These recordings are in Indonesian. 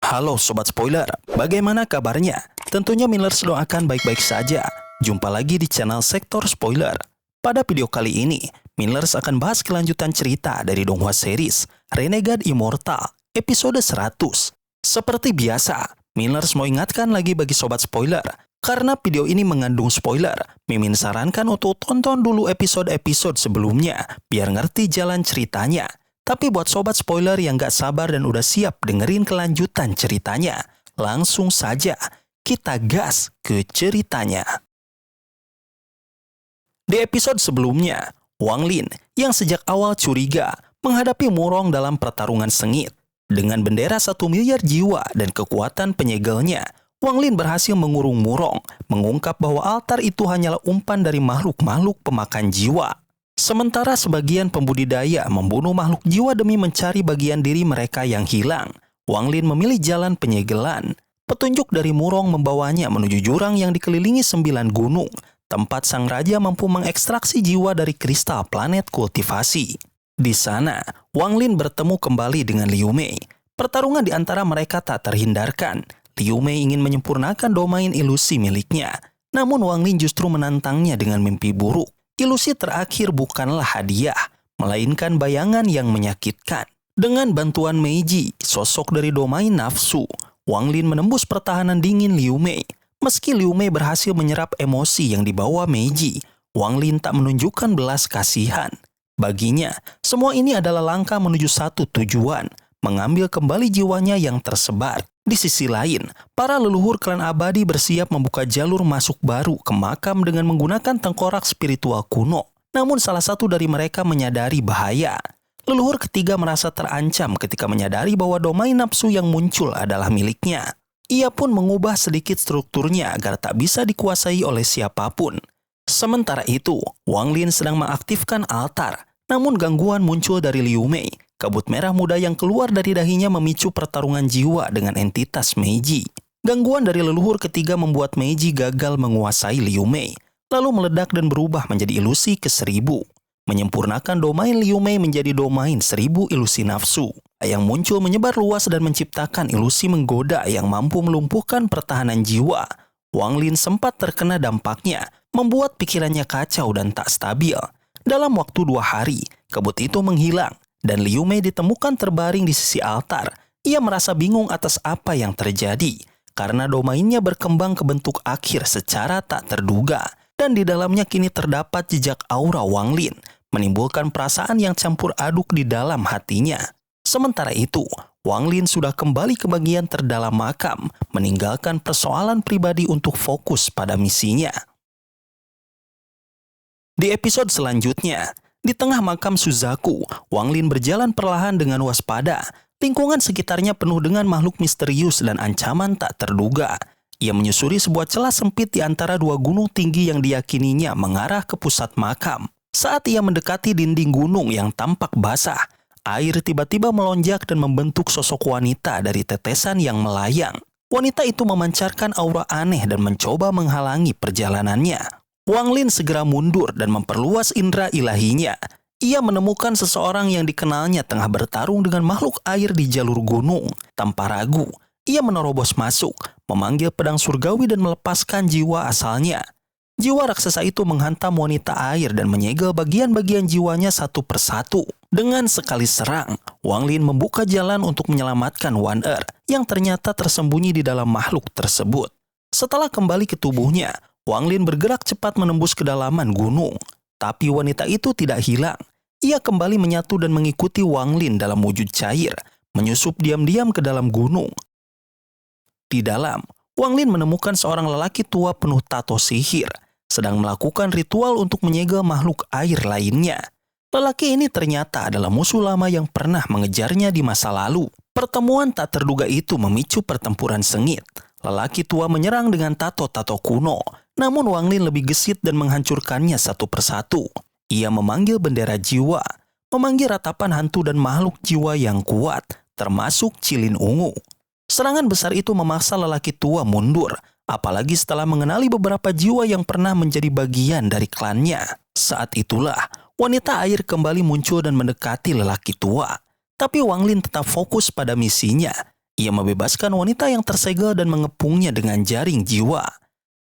Halo Sobat Spoiler, bagaimana kabarnya? Tentunya Millers doakan baik-baik saja. Jumpa lagi di channel Sektor Spoiler. Pada video kali ini, Millers akan bahas kelanjutan cerita dari Donghua series Renegade Immortal episode 100. Seperti biasa, Millers mau ingatkan lagi bagi Sobat Spoiler, karena video ini mengandung spoiler, Mimin sarankan untuk tonton dulu episode-episode sebelumnya, biar ngerti jalan ceritanya. Tapi buat sobat spoiler yang gak sabar dan udah siap dengerin kelanjutan ceritanya, langsung saja kita gas ke ceritanya. Di episode sebelumnya, Wang Lin yang sejak awal curiga menghadapi Murong dalam pertarungan sengit. Dengan bendera 1 miliar jiwa dan kekuatan penyegelnya, Wang Lin berhasil mengurung Murong, mengungkap bahwa altar itu hanyalah umpan dari makhluk-makhluk pemakan jiwa. Sementara sebagian pembudidaya membunuh makhluk jiwa demi mencari bagian diri mereka yang hilang, Wang Lin memilih jalan penyegelan. Petunjuk dari Murong membawanya menuju jurang yang dikelilingi 9 gunung, tempat sang raja mampu mengekstraksi jiwa dari kristal planet kultivasi. Di sana, Wang Lin bertemu kembali dengan Liu Mei. Pertarungan di antara mereka tak terhindarkan. Liu Mei ingin menyempurnakan domain ilusi miliknya, namun Wang Lin justru menantangnya dengan mimpi buruk. Ilusi terakhir bukanlah hadiah, melainkan bayangan yang menyakitkan. Dengan bantuan Meiji, sosok dari domain nafsu, Wang Lin menembus pertahanan dingin Liu Mei. Meski Liu Mei berhasil menyerap emosi yang dibawa Meiji, Wang Lin tak menunjukkan belas kasihan. Baginya, semua ini adalah langkah menuju satu tujuan, mengambil kembali jiwanya yang tersebar. Di sisi lain, para leluhur klan abadi bersiap membuka jalur masuk baru ke makam dengan menggunakan tengkorak spiritual kuno. Namun salah satu dari mereka menyadari bahaya. Leluhur ketiga merasa terancam ketika menyadari bahwa domain nafsu yang muncul adalah miliknya. Ia pun mengubah sedikit strukturnya agar tak bisa dikuasai oleh siapapun. Sementara itu, Wang Lin sedang mengaktifkan altar. Namun gangguan muncul dari Liu Mei. Kabut merah muda yang keluar dari dahinya memicu pertarungan jiwa dengan entitas Meiji. Gangguan dari leluhur ketiga membuat Meiji gagal menguasai Liu Mei, lalu meledak dan berubah menjadi ilusi ke-1000. Menyempurnakan domain Liu Mei menjadi domain 1000 ilusi nafsu. Yang muncul menyebar luas dan menciptakan ilusi menggoda yang mampu melumpuhkan pertahanan jiwa. Wang Lin sempat terkena dampaknya, membuat pikirannya kacau dan tak stabil. Dalam waktu 2 hari, kabut itu menghilang. Dan Liu Mei ditemukan terbaring di sisi altar. Ia merasa bingung atas apa yang terjadi, karena domainnya berkembang ke bentuk akhir secara tak terduga. Dan di dalamnya kini terdapat jejak aura Wang Lin, menimbulkan perasaan yang campur aduk di dalam hatinya. Sementara itu, Wang Lin sudah kembali ke bagian terdalam makam, meninggalkan persoalan pribadi untuk fokus pada misinya. Di episode selanjutnya, di tengah makam Suzaku, Wang Lin berjalan perlahan dengan waspada. Lingkungan sekitarnya penuh dengan makhluk misterius dan ancaman tak terduga. Ia menyusuri sebuah celah sempit di antara 2 gunung tinggi yang diyakininya mengarah ke pusat makam. Saat ia mendekati dinding gunung yang tampak basah, air tiba-tiba melonjak dan membentuk sosok wanita dari tetesan yang melayang. Wanita itu memancarkan aura aneh dan mencoba menghalangi perjalanannya. Wang Lin segera mundur dan memperluas indera ilahinya. Ia menemukan seseorang yang dikenalnya tengah bertarung dengan makhluk air di jalur gunung. Tanpa ragu, ia menerobos masuk, memanggil pedang surgawi dan melepaskan jiwa asalnya. Jiwa raksasa itu menghantam wanita air dan menyegel bagian-bagian jiwanya satu persatu. Dengan sekali serang, Wang Lin membuka jalan untuk menyelamatkan Wan yang ternyata tersembunyi di dalam makhluk tersebut. Setelah kembali ke tubuhnya, Wang Lin bergerak cepat menembus kedalaman gunung. Tapi wanita itu tidak hilang. Ia kembali menyatu dan mengikuti Wang Lin dalam wujud cair, menyusup diam-diam ke dalam gunung. Di dalam, Wang Lin menemukan seorang lelaki tua penuh tato sihir, sedang melakukan ritual untuk menyegel makhluk air lainnya. Lelaki ini ternyata adalah musuh lama yang pernah mengejarnya di masa lalu. Pertemuan tak terduga itu memicu pertempuran sengit. Lelaki tua menyerang dengan tato-tato kuno. Namun Wang Lin lebih gesit dan menghancurkannya satu persatu. Ia memanggil bendera jiwa, memanggil ratapan hantu dan makhluk jiwa yang kuat, termasuk Cilin Ungu. Serangan besar itu memaksa lelaki tua mundur, apalagi setelah mengenali beberapa jiwa yang pernah menjadi bagian dari klannya. Saat itulah, wanita air kembali muncul dan mendekati lelaki tua. Tapi Wang Lin tetap fokus pada misinya. Ia membebaskan wanita yang tersegel dan mengepungnya dengan jaring jiwa.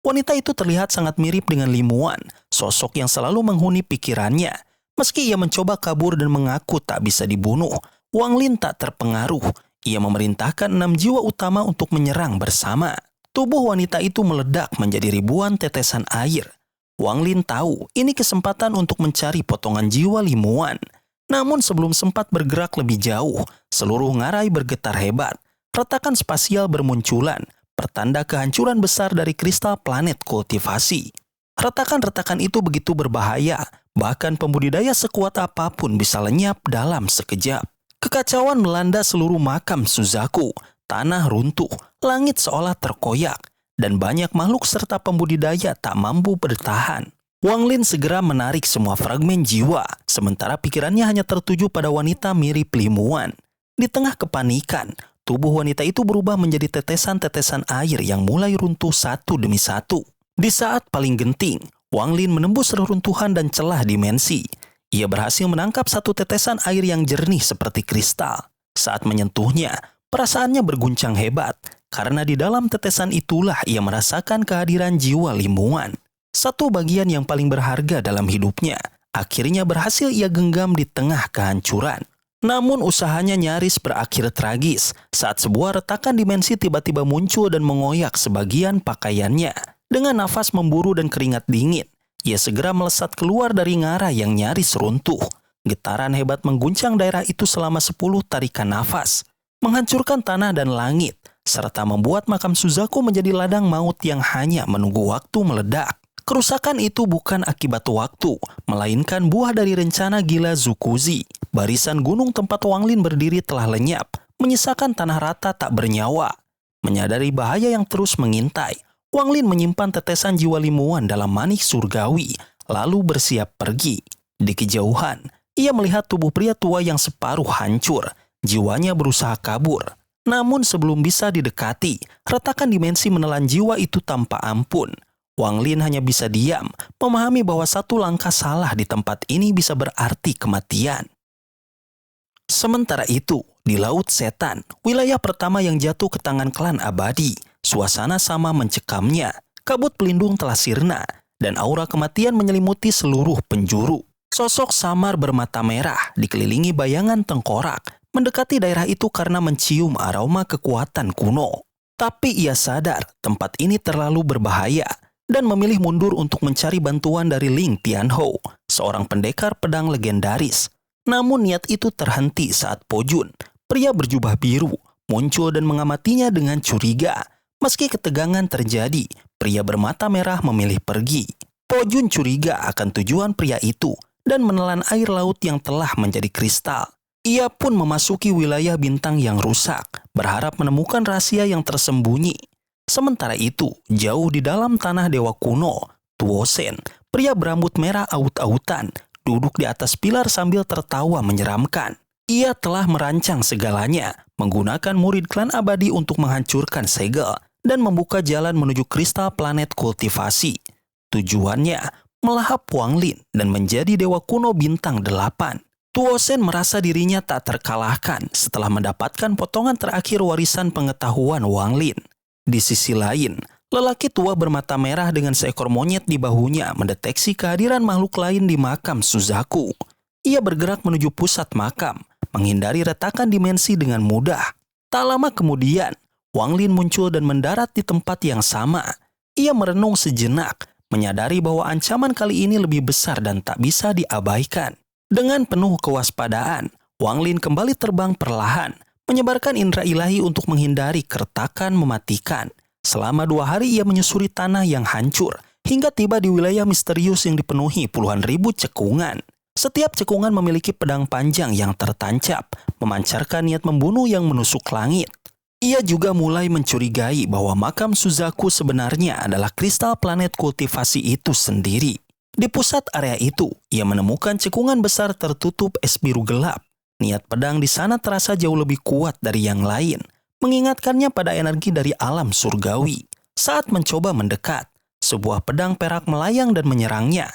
Wanita itu terlihat sangat mirip dengan Li Muan, sosok yang selalu menghuni pikirannya. Meski ia mencoba kabur dan mengaku tak bisa dibunuh, Wang Lin tak terpengaruh. Ia memerintahkan 6 jiwa utama untuk menyerang bersama. Tubuh wanita itu meledak menjadi ribuan tetesan air. Wang Lin tahu ini kesempatan untuk mencari potongan jiwa Li Muan. Namun sebelum sempat bergerak lebih jauh, seluruh ngarai bergetar hebat. Retakan spasial bermunculan, pertanda kehancuran besar dari kristal planet kultivasi. Retakan-retakan itu begitu berbahaya, bahkan pembudidaya sekuat apapun bisa lenyap dalam sekejap. Kekacauan melanda seluruh makam Suzaku, tanah runtuh, langit seolah terkoyak, dan banyak makhluk serta pembudidaya tak mampu bertahan. Wang Lin segera menarik semua fragmen jiwa, sementara pikirannya hanya tertuju pada wanita mirip Li Muan. Di tengah kepanikan, tubuh wanita itu berubah menjadi tetesan-tetesan air yang mulai runtuh satu demi satu. Di saat paling genting, Wang Lin menembus reruntuhan dan celah dimensi. Ia berhasil menangkap satu tetesan air yang jernih seperti kristal. Saat menyentuhnya, perasaannya berguncang hebat, karena di dalam tetesan itulah ia merasakan kehadiran jiwa Li Muan. Satu bagian yang paling berharga dalam hidupnya, akhirnya berhasil ia genggam di tengah kehancuran. Namun usahanya nyaris berakhir tragis saat sebuah retakan dimensi tiba-tiba muncul dan mengoyak sebagian pakaiannya. Dengan nafas memburu dan keringat dingin, ia segera melesat keluar dari ngarai yang nyaris runtuh. Getaran hebat mengguncang daerah itu selama 10 tarikan nafas, menghancurkan tanah dan langit, serta membuat makam Suzaku menjadi ladang maut yang hanya menunggu waktu meledak. Kerusakan itu bukan akibat waktu, melainkan buah dari rencana gila Zukuzi. Barisan gunung tempat Wang Lin berdiri telah lenyap, menyisakan tanah rata tak bernyawa. Menyadari bahaya yang terus mengintai, Wang Lin menyimpan tetesan jiwa Li Muan dalam manik surgawi, lalu bersiap pergi. Di kejauhan, ia melihat tubuh pria tua yang separuh hancur. Jiwanya berusaha kabur. Namun sebelum bisa didekati, retakan dimensi menelan jiwa itu tanpa ampun. Wang Lin hanya bisa diam, memahami bahwa satu langkah salah di tempat ini bisa berarti kematian. Sementara itu, di Laut Setan, wilayah pertama yang jatuh ke tangan klan abadi, suasana sama mencekamnya. Kabut pelindung telah sirna, dan aura kematian menyelimuti seluruh penjuru. Sosok samar bermata merah dikelilingi bayangan tengkorak, mendekati daerah itu karena mencium aroma kekuatan kuno. Tapi ia sadar tempat ini terlalu berbahaya, dan memilih mundur untuk mencari bantuan dari Ling Tianhou, seorang pendekar pedang legendaris. Namun niat itu terhenti saat Po Jun, pria berjubah biru, muncul dan mengamatinya dengan curiga. Meski ketegangan terjadi, pria bermata merah memilih pergi. Po Jun curiga akan tujuan pria itu dan menelan air laut yang telah menjadi kristal. Ia pun memasuki wilayah bintang yang rusak, berharap menemukan rahasia yang tersembunyi. Sementara itu, jauh di dalam tanah dewa kuno, Tuo Sen, pria berambut merah aut-autan, duduk di atas pilar sambil tertawa menyeramkan. Ia telah merancang segalanya, menggunakan murid klan abadi untuk menghancurkan segel dan membuka jalan menuju kristal planet kultivasi. Tujuannya, melahap Wang Lin dan menjadi dewa kuno bintang 8. Tuo Sen merasa dirinya tak terkalahkan setelah mendapatkan potongan terakhir warisan pengetahuan Wang Lin. Di sisi lain, lelaki tua bermata merah dengan seekor monyet di bahunya mendeteksi kehadiran makhluk lain di makam Suzaku. Ia bergerak menuju pusat makam, menghindari retakan dimensi dengan mudah. Tak lama kemudian, Wang Lin muncul dan mendarat di tempat yang sama. Ia merenung sejenak, menyadari bahwa ancaman kali ini lebih besar dan tak bisa diabaikan. Dengan penuh kewaspadaan, Wang Lin kembali terbang perlahan, menyebarkan indera ilahi untuk menghindari keretakan mematikan. Selama 2 hari ia menyusuri tanah yang hancur, hingga tiba di wilayah misterius yang dipenuhi puluhan ribu cekungan. Setiap cekungan memiliki pedang panjang yang tertancap, memancarkan niat membunuh yang menusuk langit. Ia juga mulai mencurigai bahwa makam Suzaku sebenarnya adalah kristal planet kultivasi itu sendiri. Di pusat area itu, ia menemukan cekungan besar tertutup es biru gelap. Niat pedang di sana terasa jauh lebih kuat dari yang lain, mengingatkannya pada energi dari alam surgawi. Saat mencoba mendekat, sebuah pedang perak melayang dan menyerangnya.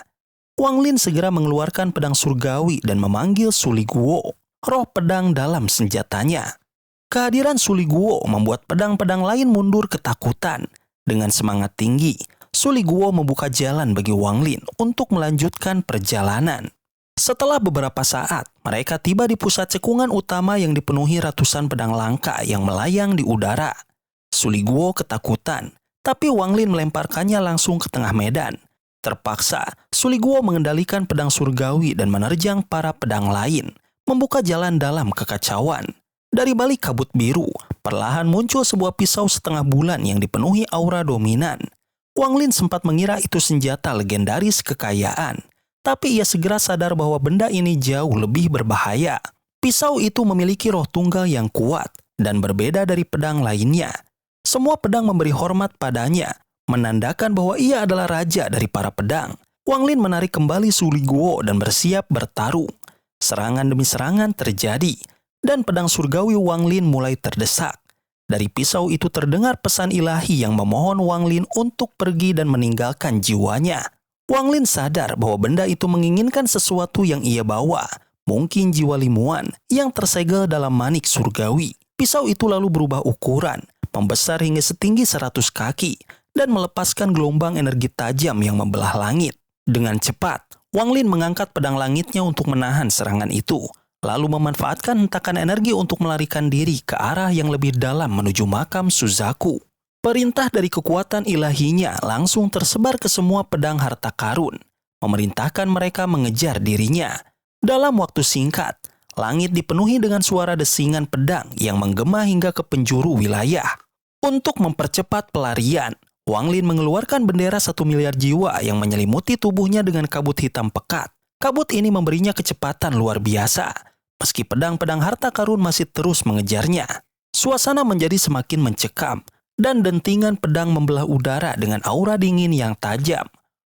Wang Lin segera mengeluarkan pedang surgawi dan memanggil Suli Guo, roh pedang dalam senjatanya. Kehadiran Suli Guo membuat pedang-pedang lain mundur ketakutan. Dengan semangat tinggi, Suli Guo membuka jalan bagi Wang Lin untuk melanjutkan perjalanan. Setelah beberapa saat, mereka tiba di pusat cekungan utama yang dipenuhi ratusan pedang langka yang melayang di udara. Suli Guo ketakutan, tapi Wang Lin melemparkannya langsung ke tengah medan. Terpaksa, Suli Guo mengendalikan pedang surgawi dan menerjang para pedang lain, membuka jalan dalam kekacauan. Dari balik kabut biru, perlahan muncul sebuah pisau setengah bulan yang dipenuhi aura dominan. Wang Lin sempat mengira itu senjata legendaris kekayaan. Tapi ia segera sadar bahwa benda ini jauh lebih berbahaya. Pisau itu memiliki roh tunggal yang kuat dan berbeda dari pedang lainnya. Semua pedang memberi hormat padanya, menandakan bahwa ia adalah raja dari para pedang. Wang Lin menarik kembali Suli Guo dan bersiap bertarung. Serangan demi serangan terjadi, dan pedang surgawi Wang Lin mulai terdesak. Dari pisau itu terdengar pesan ilahi yang memohon Wang Lin untuk pergi dan meninggalkan jiwanya. Wang Lin sadar bahwa benda itu menginginkan sesuatu yang ia bawa, mungkin jiwa Limuan yang tersegel dalam manik surgawi. Pisau itu lalu berubah ukuran, membesar hingga setinggi 100 kaki, dan melepaskan gelombang energi tajam yang membelah langit. Dengan cepat, Wang Lin mengangkat pedang langitnya untuk menahan serangan itu, lalu memanfaatkan hentakan energi untuk melarikan diri ke arah yang lebih dalam menuju makam Suzaku. Perintah dari kekuatan ilahinya langsung tersebar ke semua pedang harta karun, memerintahkan mereka mengejar dirinya. Dalam waktu singkat, langit dipenuhi dengan suara desingan pedang yang menggema hingga ke penjuru wilayah. Untuk mempercepat pelarian, Wang Lin mengeluarkan bendera 1 miliar jiwa yang menyelimuti tubuhnya dengan kabut hitam pekat. Kabut ini memberinya kecepatan luar biasa, meski pedang-pedang harta karun masih terus mengejarnya. Suasana menjadi semakin mencekam, dan dentingan pedang membelah udara dengan aura dingin yang tajam.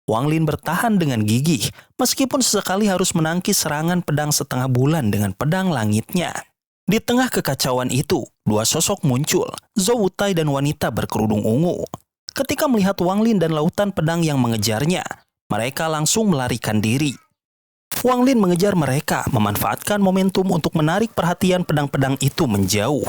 Wang Lin bertahan dengan gigih, meskipun sesekali harus menangkis serangan pedang setengah bulan dengan pedang langitnya. Di tengah kekacauan itu, dua sosok muncul, Zhou Wutai dan wanita berkerudung ungu. Ketika melihat Wang Lin dan lautan pedang yang mengejarnya, mereka langsung melarikan diri. Wang Lin mengejar mereka, memanfaatkan momentum untuk menarik perhatian pedang-pedang itu menjauh.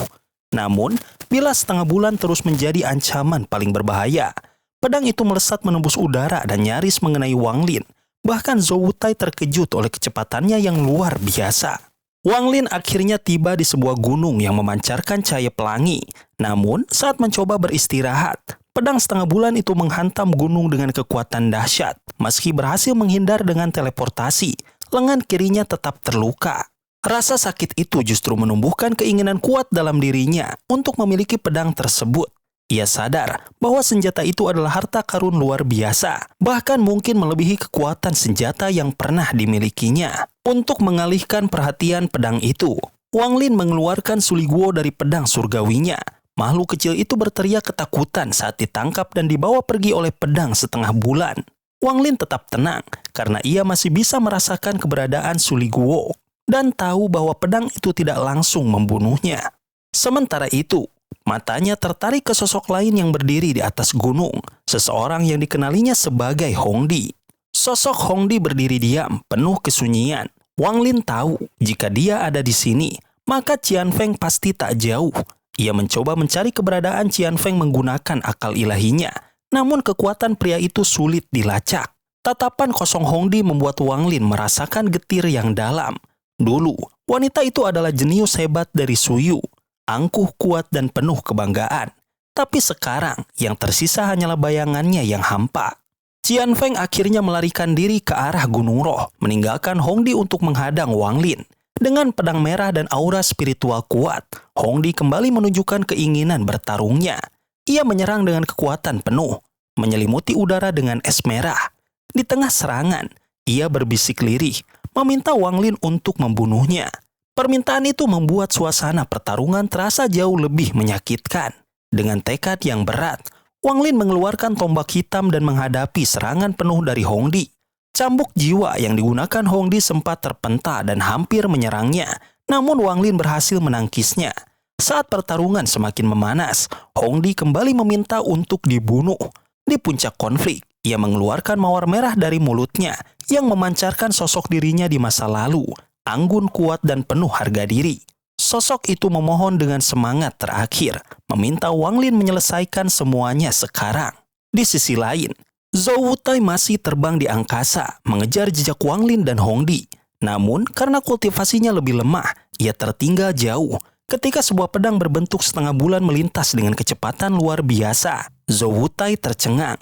Namun, bila setengah bulan terus menjadi ancaman paling berbahaya, pedang itu melesat menembus udara dan nyaris mengenai Wang Lin. Bahkan Zhou Wutai terkejut oleh kecepatannya yang luar biasa. Wang Lin akhirnya tiba di sebuah gunung yang memancarkan cahaya pelangi. Namun, saat mencoba beristirahat, pedang setengah bulan itu menghantam gunung dengan kekuatan dahsyat. Meski berhasil menghindar dengan teleportasi, lengan kirinya tetap terluka. Rasa sakit itu justru menumbuhkan keinginan kuat dalam dirinya untuk memiliki pedang tersebut. Ia sadar bahwa senjata itu adalah harta karun luar biasa, bahkan mungkin melebihi kekuatan senjata yang pernah dimilikinya. Untuk mengalihkan perhatian pedang itu, Wang Lin mengeluarkan Suli Guo dari pedang surgawinya. Makhluk kecil itu berteriak ketakutan saat ditangkap dan dibawa pergi oleh pedang setengah bulan. Wang Lin tetap tenang karena ia masih bisa merasakan keberadaan Suli Guo dan tahu bahwa pedang itu tidak langsung membunuhnya. Sementara itu, matanya tertarik ke sosok lain yang berdiri di atas gunung, seseorang yang dikenalinya sebagai Hongdi. Sosok Hongdi berdiri diam, penuh kesunyian. Wang Lin tahu jika dia ada di sini, maka Qian Feng pasti tak jauh. Ia mencoba mencari keberadaan Qian Feng menggunakan akal ilahinya, namun kekuatan pria itu sulit dilacak. Tatapan kosong Hongdi membuat Wang Lin merasakan getir yang dalam. Dulu, wanita itu adalah jenius hebat dari Suyu, angkuh, kuat, dan penuh kebanggaan. Tapi sekarang, yang tersisa hanyalah bayangannya yang hampa. Qian Feng akhirnya melarikan diri ke arah Gunung Roh, meninggalkan Hongdi untuk menghadang Wang Lin. Dengan pedang merah dan aura spiritual kuat, Hongdi kembali menunjukkan keinginan bertarungnya. Ia menyerang dengan kekuatan penuh, menyelimuti udara dengan es merah. Di tengah serangan, ia berbisik lirih, meminta Wang Lin untuk membunuhnya. Permintaan itu membuat suasana pertarungan terasa jauh lebih menyakitkan. Dengan tekad yang berat, Wang Lin mengeluarkan tombak hitam dan menghadapi serangan penuh dari Hongdi. Cambuk jiwa yang digunakan Hongdi sempat terpental dan hampir menyerangnya, namun Wang Lin berhasil menangkisnya. Saat pertarungan semakin memanas, Hongdi kembali meminta untuk dibunuh. Di puncak konflik, ia mengeluarkan mawar merah dari mulutnya yang memancarkan sosok dirinya di masa lalu, anggun, kuat, dan penuh harga diri. Sosok itu memohon dengan semangat terakhir, meminta Wang Lin menyelesaikan semuanya sekarang. Di sisi lain, Zhou Wutai masih terbang di angkasa, mengejar jejak Wang Lin dan Hong Di. Namun, karena kultivasinya lebih lemah, ia tertinggal jauh. Ketika sebuah pedang berbentuk setengah bulan melintas dengan kecepatan luar biasa, Zhou Wutai tercengang.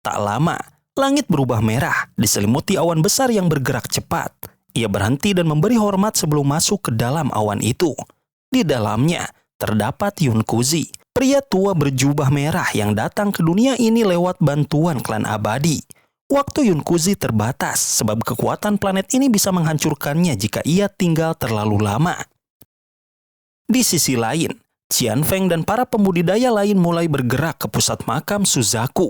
Tak lama, langit berubah merah, diselimuti awan besar yang bergerak cepat. Ia berhenti dan memberi hormat sebelum masuk ke dalam awan itu. Di dalamnya, terdapat Yun Kuzi, pria tua berjubah merah yang datang ke dunia ini lewat bantuan klan abadi. Waktu Yun Kuzi terbatas, sebab kekuatan planet ini bisa menghancurkannya jika ia tinggal terlalu lama. Di sisi lain, Qian Feng dan para pembudidaya lain mulai bergerak ke pusat makam Suzaku.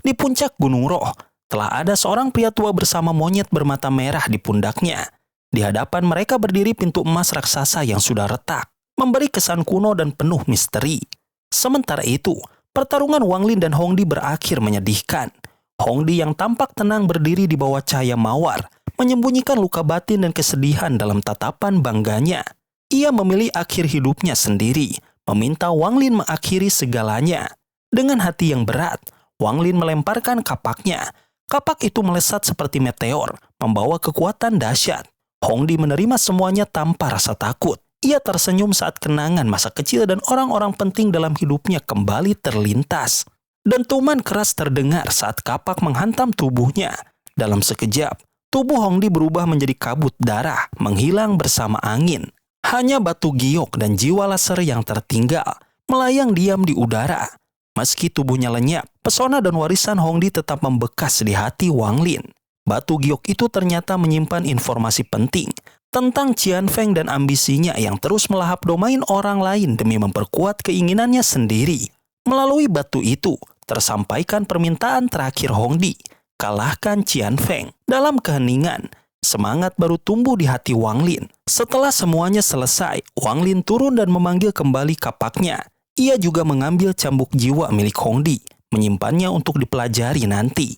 Di puncak Gunung Roh, telah ada seorang pria tua bersama monyet bermata merah di pundaknya. Di hadapan mereka berdiri pintu emas raksasa yang sudah retak, memberi kesan kuno dan penuh misteri. Sementara itu, pertarungan Wang Lin dan Hong Di berakhir menyedihkan. Hong Di yang tampak tenang berdiri di bawah cahaya mawar, menyembunyikan luka batin dan kesedihan dalam tatapan bangganya. Ia memilih akhir hidupnya sendiri, meminta Wang Lin mengakhiri segalanya. Dengan hati yang berat, Wang Lin melemparkan kapaknya. Kapak itu melesat seperti meteor, membawa kekuatan dahsyat. Hong Di menerima semuanya tanpa rasa takut. Ia tersenyum saat kenangan masa kecil dan orang-orang penting dalam hidupnya kembali terlintas. Dentuman keras terdengar saat kapak menghantam tubuhnya. Dalam sekejap, tubuh Hong Di berubah menjadi kabut darah, menghilang bersama angin. Hanya batu giok dan jiwa laser yang tertinggal, melayang diam di udara. Meski tubuhnya lenyap, pesona dan warisan Hong Di tetap membekas di hati Wang Lin. Batu giok itu ternyata menyimpan informasi penting tentang Qian Feng dan ambisinya yang terus melahap domain orang lain demi memperkuat keinginannya sendiri. Melalui batu itu, tersampaikan permintaan terakhir Hong Di, kalahkan Qian Feng. Dalam keheningan, semangat baru tumbuh di hati Wang Lin. Setelah semuanya selesai, Wang Lin turun dan memanggil kembali kapaknya. Ia juga mengambil cambuk jiwa milik Hong Di, menyimpannya untuk dipelajari nanti.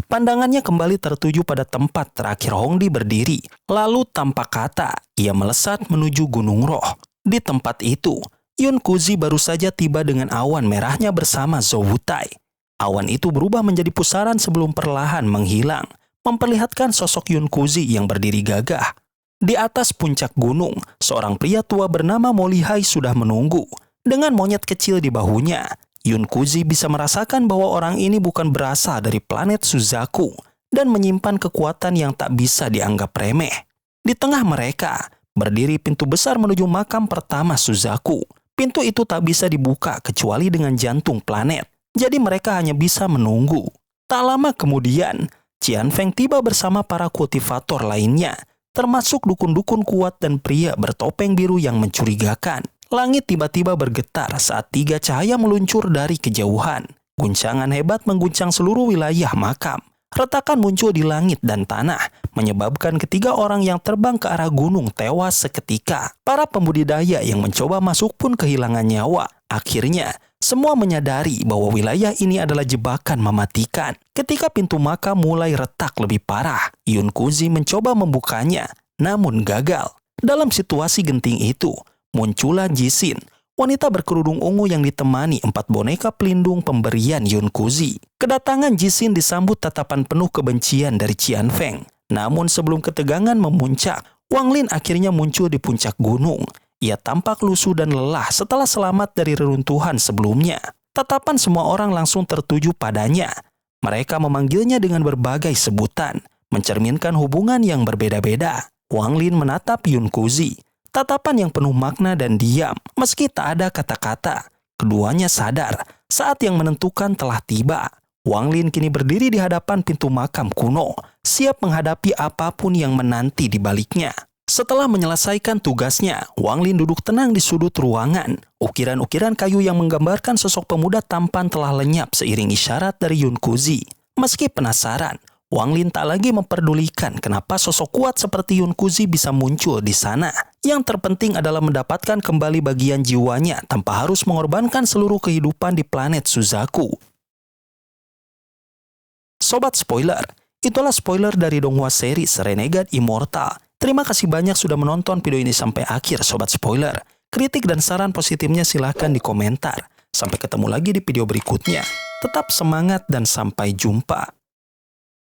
Pandangannya kembali tertuju pada tempat terakhir Hong Di berdiri. Lalu tanpa kata, ia melesat menuju Gunung Roh. Di tempat itu, Yun Kuzi baru saja tiba dengan awan merahnya bersama Zhou Wutai. Awan itu berubah menjadi pusaran sebelum perlahan menghilang, memperlihatkan sosok Yun Kuzi yang berdiri gagah. Di atas puncak gunung, seorang pria tua bernama Mo Lihai sudah menunggu. Dengan monyet kecil di bahunya, Yun Kuzi bisa merasakan bahwa orang ini bukan berasal dari planet Suzaku dan menyimpan kekuatan yang tak bisa dianggap remeh. Di tengah mereka, berdiri pintu besar menuju makam pertama Suzaku. Pintu itu tak bisa dibuka kecuali dengan jantung planet, jadi mereka hanya bisa menunggu. Tak lama kemudian, Qian Feng tiba bersama para kultivator lainnya, termasuk dukun-dukun kuat dan pria bertopeng biru yang mencurigakan. Langit tiba-tiba bergetar saat 3 cahaya meluncur dari kejauhan. Guncangan hebat mengguncang seluruh wilayah makam. Retakan muncul di langit dan tanah, menyebabkan ketiga orang yang terbang ke arah gunung tewas seketika. Para pembudidaya yang mencoba masuk pun kehilangan nyawa. Akhirnya, semua menyadari bahwa wilayah ini adalah jebakan mematikan. Ketika pintu makam mulai retak lebih parah, Yun Kuzi mencoba membukanya, namun gagal. Dalam situasi genting itu, muncullah Jixin, wanita berkerudung ungu yang ditemani 4 boneka pelindung pemberian Yun Kuzi. Kedatangan Jixin disambut tatapan penuh kebencian dari Qian Feng. Namun sebelum ketegangan memuncak, Wang Lin akhirnya muncul di puncak gunung. Ia tampak lusuh dan lelah setelah selamat dari reruntuhan sebelumnya. Tatapan semua orang langsung tertuju padanya. Mereka memanggilnya dengan berbagai sebutan, mencerminkan hubungan yang berbeda-beda. Wang Lin menatap Yun Kuzi. Tatapan yang penuh makna dan diam, meski tak ada kata-kata. Keduanya sadar saat yang menentukan telah tiba. Wang Lin kini berdiri di hadapan pintu makam kuno, siap menghadapi apapun yang menanti di baliknya. Setelah menyelesaikan tugasnya, Wang Lin duduk tenang di sudut ruangan. Ukiran-ukiran kayu yang menggambarkan sosok pemuda tampan telah lenyap seiring isyarat dari Yun Kuzi. Meski penasaran, Wang Lin tak lagi memperdulikan kenapa sosok kuat seperti Yun Kuzi bisa muncul di sana. Yang terpenting adalah mendapatkan kembali bagian jiwanya tanpa harus mengorbankan seluruh kehidupan di planet Suzaku. Sobat spoiler, itulah spoiler dari donghua series Renegade Immortal. Terima kasih banyak sudah menonton video ini sampai akhir Sobat Spoiler. Kritik dan saran positifnya silahkan di komentar. Sampai ketemu lagi di video berikutnya. Tetap semangat dan sampai jumpa.